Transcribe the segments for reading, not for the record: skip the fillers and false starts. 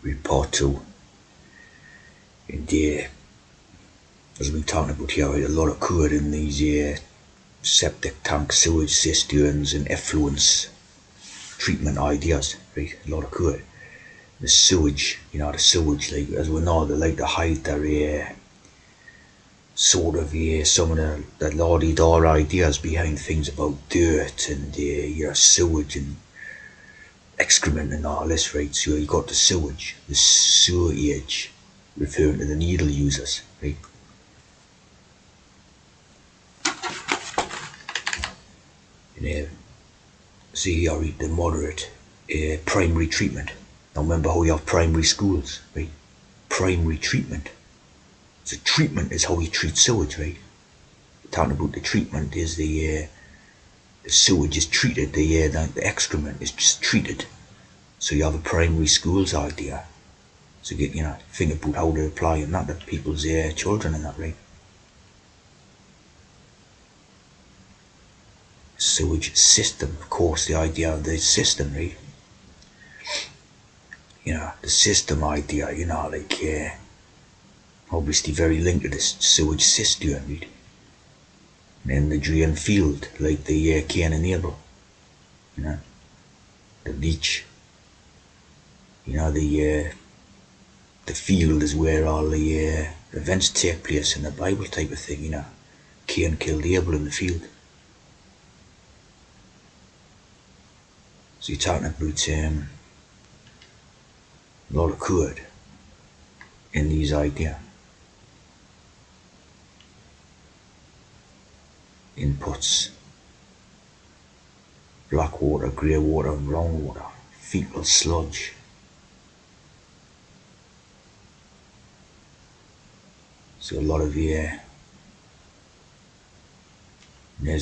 Read part two. And as we're talking about here, a lot occurred in these septic tank sewage cisterns and effluence treatment ideas, right? A lot occurred. The sewage, the sewage, like as we know, they like to hide their some of the lordy-door ideas behind things about dirt and sewage and excrement and all this, right? So you got the sewage, the sewage, referring to the needle users, right? And see here, the moderate primary treatment. Now remember how you have primary schools, right? Primary treatment. So treatment is how you treat sewage, right? Talking about the treatment is the sewage is treated, the excrement is just treated. So you have a primary schools idea. So get think about how to apply that to people's children and that, right? Sewage system, of course, the idea of the system, right? The system idea, obviously very linked to this sewage system, right? And then the drain field, like the can enable, the leach, the field is where all the events take place in the Bible type of thing, Cain killed Abel in the field. So you're talking about a lot occurred in these ideas. Inputs: black water, grey water, and brown water, fecal sludge. So a lot of there's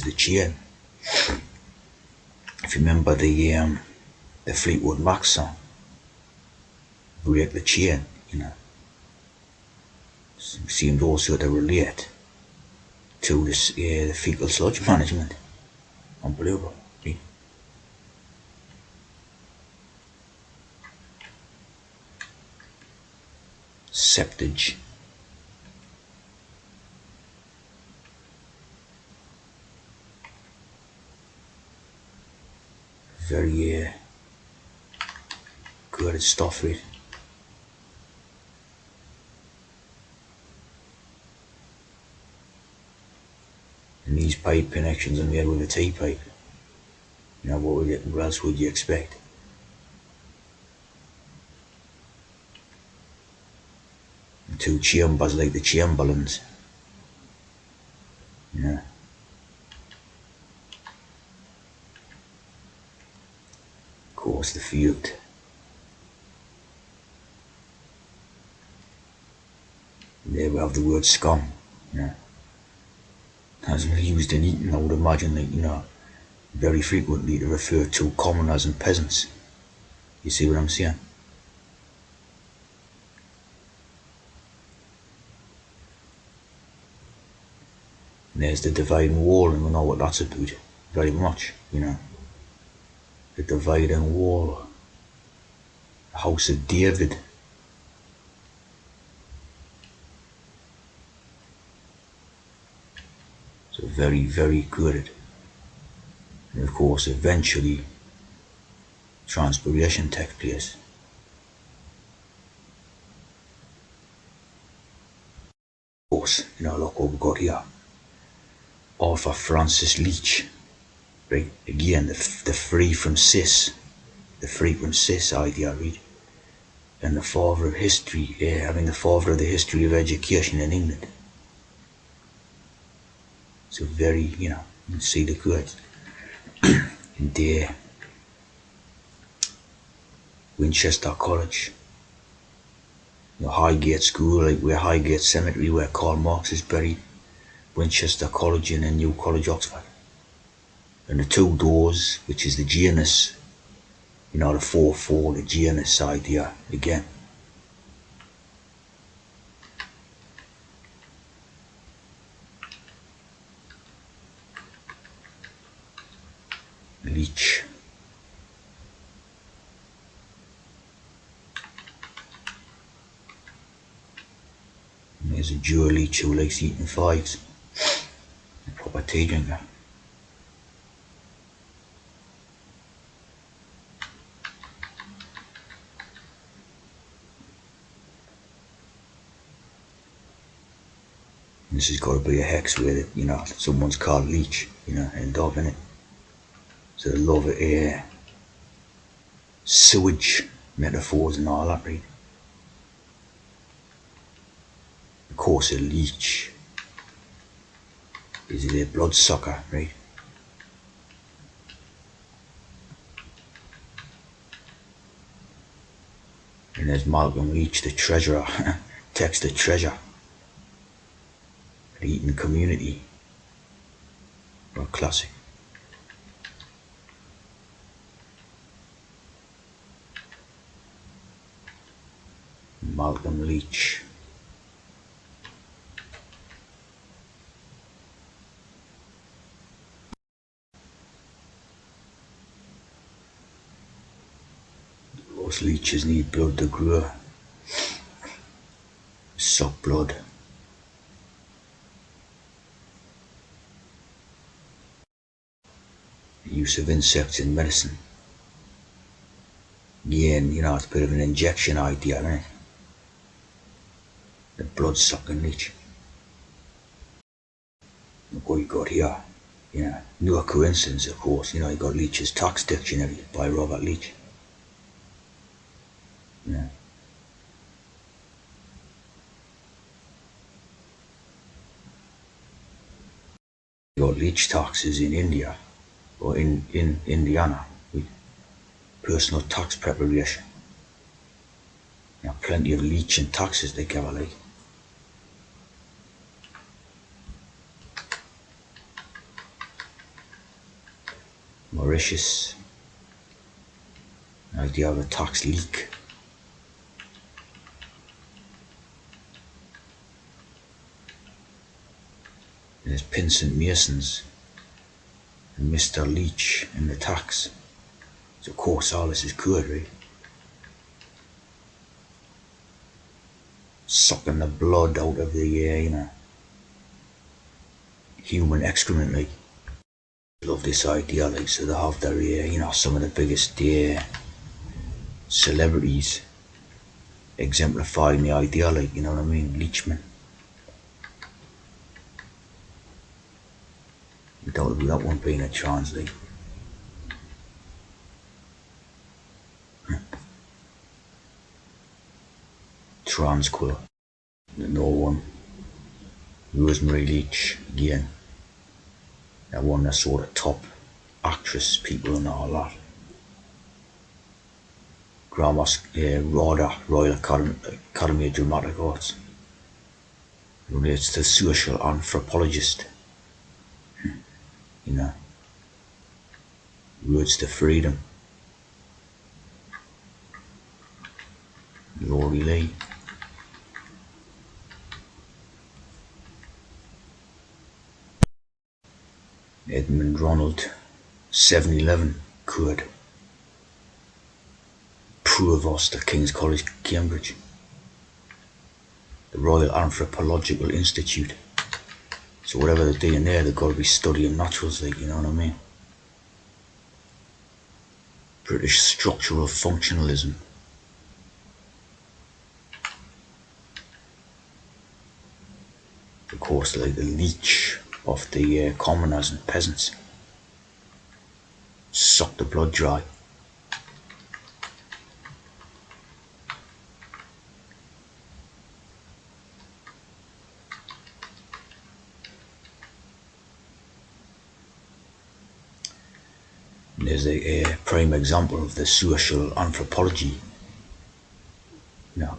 the chain. If you remember the Fleetwood Mac song, break the chain, seemed also to relate to this the fecal sludge management. Unbelievable. See? Septic. Very good stuff, right? And these pipe connections are made with a T-pipe. What else would you expect? And two chambers like the Chamberlains. Of course, the field. And there we have the word scum. As used in eating, I would imagine that, very frequently to refer to commoners and peasants. You see what I'm saying? And there's the dividing wall, and we know what that's about very much, The dividing wall, the house of David. So very, very good at it. And of course, eventually, transpiration takes place. Of course, look what we've got here. Arthur Francis Leach, right? Again, the free from cis idea, right? And the father of history, the father of the history of education in England. So very, you see the good. And Winchester College, Highgate School, like where Highgate Cemetery, where Karl Marx is buried, Winchester College and then New College, Oxford. And the two doors, which is the Janus, the 4-4, the Janus idea again. Leach. Here's a Jew leech who likes eating fives. A proper tea drinker. This has got to be a hex with it, someone's called leech, end up in it. So they love it, sewage metaphors and all that, right? Of course, a leech is a bloodsucker, right? And there's Malcolm Leach, the treasurer, text the treasure, the Eaton community, or classic. Malcolm Leach. Most leeches need blood to grow. Suck blood. The use of insects in medicine. Again, it's a bit of an injection idea, isn't it? The blood sucking leech. Look what you got here. No coincidence, of course. You got Leach's Tax Dictionary by Robert Leach. You got leech taxes in India, or in Indiana, with personal tax preparation. Plenty of leech and taxes they cover, like. Mauritius, idea of a tax leak. There's Pinsent Masons and Mr. Leach and the tax. So of course all this is good, right? Sucking the blood out of the human excrement, like. Love this idea, like, so they have their some of the biggest celebrities exemplifying the idea, like, you know what I mean? Leechman. Without one being a trans, like. Trans quill. No one. Rosemary Leach, again. That one, that sort of top actress people and all that. Royal Academy of Dramatic Arts. Relates to social anthropologist. Roads to Freedom. Laurie Lee. Edmund Ronald, 711 Court. Provost at King's College, Cambridge. The Royal Anthropological Institute. So whatever they're doing there, they've got to be studying naturals, like, you know what I mean? British structural functionalism. Of course, like the leech of the commoners and peasants. Suck the blood dry. And there's a prime example of the social anthropology.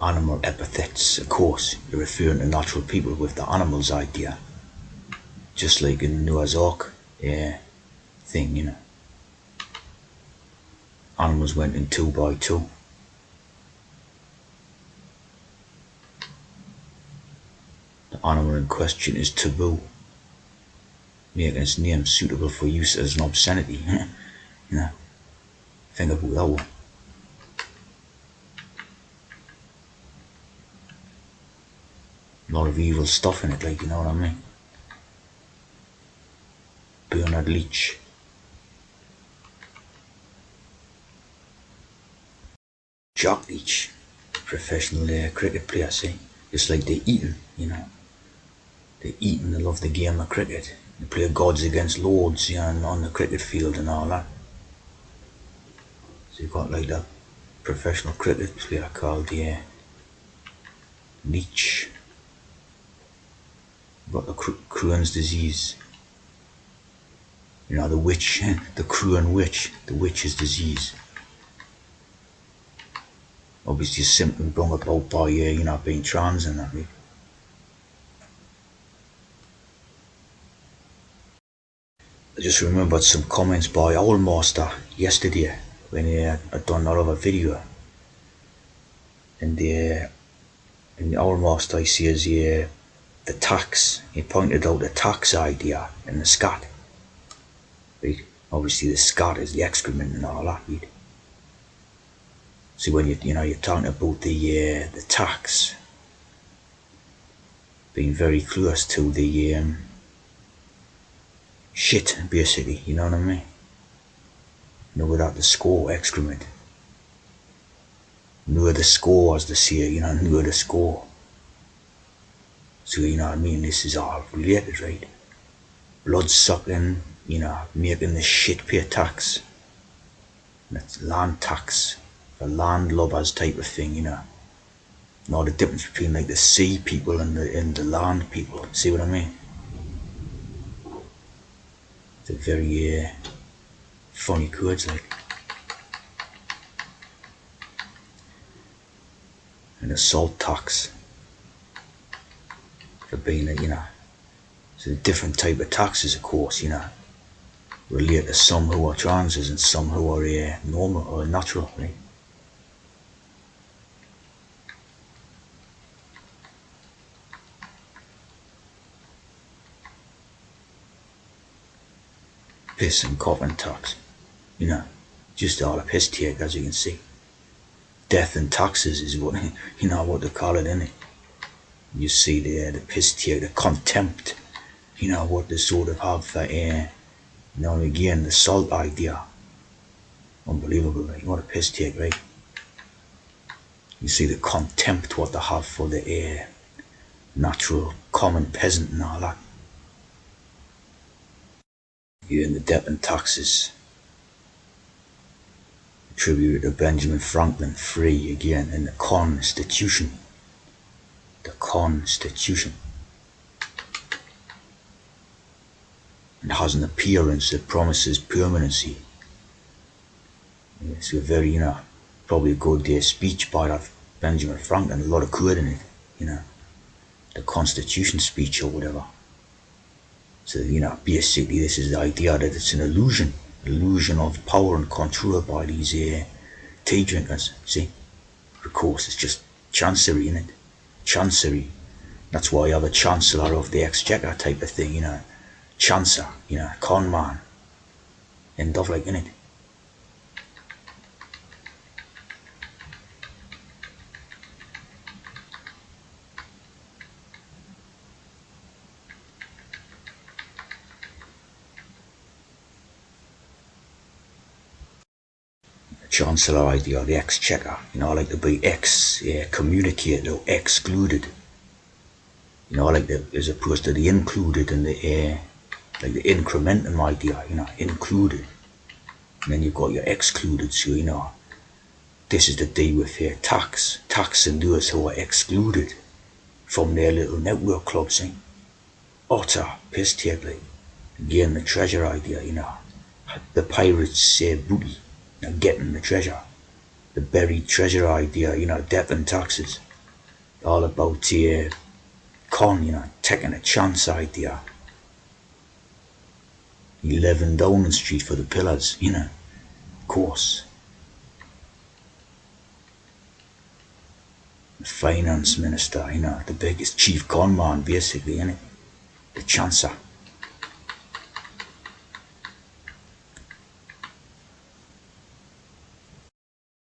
Animal epithets, of course, you're referring to natural people with the animals idea. Just like in Noah's Ark thing, Animals went in 2 by 2. The animal in question is taboo, making its name suitable for use as an obscenity. Think about that one. A lot of evil stuff in it, like, you know what I mean? Bernard Leach. Jack Leach, professional cricket player, see? Just like they eating, you know. They eating, they love the game of cricket. They play gods against lords, you know, on the cricket field and all that. So you've got like that professional cricket player called Leach. You've got the Crohn's disease. You know, the witch, the Crohn witch, the witch's disease. Obviously, symptom brought about by, you know, being trans and that, right? I just remembered some comments by Owlmaster yesterday when I'd done another video. And in the Owlmaster, he says, the tax, he pointed out the tax idea in the scat. Right? Obviously, the scat is the excrement and all that, right? See, when you're talking about the tax being very close to the shit, basically, you know what I mean? You know, without the score, excrement. Near the score, as they say, you know, near the score. So, you know what I mean? This is all related, right? Blood sucking, you know, making the shit pay tax. That's land tax, for landlubbers type of thing, you know. Not the difference between like the sea people and the land people. See what I mean? It's a very funny words, like. And the salt tax for being a, you know, it's a different type of taxes, of course, you know, relate to some who are transes and some who are normal or natural, right? Piss and coffin tax, you know, just all a piss take, as you can see. Death and taxes is what, you know, what they call it, innit? You see the piss take, the contempt, you know, what they sort of have for, you know, again, the salt idea. Unbelievable, right? What a piss take, right? You see the contempt what they have for the natural common peasant and all that. You and the debt and taxes attributed to Benjamin Franklin, free again in the Constitution. The Constitution. It has an appearance that promises permanency. It's a very, you know, probably a good speech by that Benjamin Franklin, a lot of good in it, you know, the Constitution speech or whatever. So, you know, basically this is the idea that it's an illusion of power and control by these tea drinkers, see? Of course, it's just chancery, innit? Chancery. That's why you have a chancellor of the exchequer type of thing, you know, chancer, you know, con man, and stuff like, innit? Chancellor idea, the exchequer, you know, like to be communicated or excluded, you know, like as opposed to the included and the like the incrementum idea, you know, included, and then you've got your excluded. So, you know, this is the deal with taxing those who are excluded from their little network clubs, eh? Utter piss take, like. Again, the treasure idea, you know, the pirates booty, you know, getting the treasure, the buried treasure idea, you know, death and taxes, all about you know, taking a chance idea. 11 Downing Street for the pillars, you know, of course. The finance minister, you know, the biggest chief con man, basically, innit? The chancer.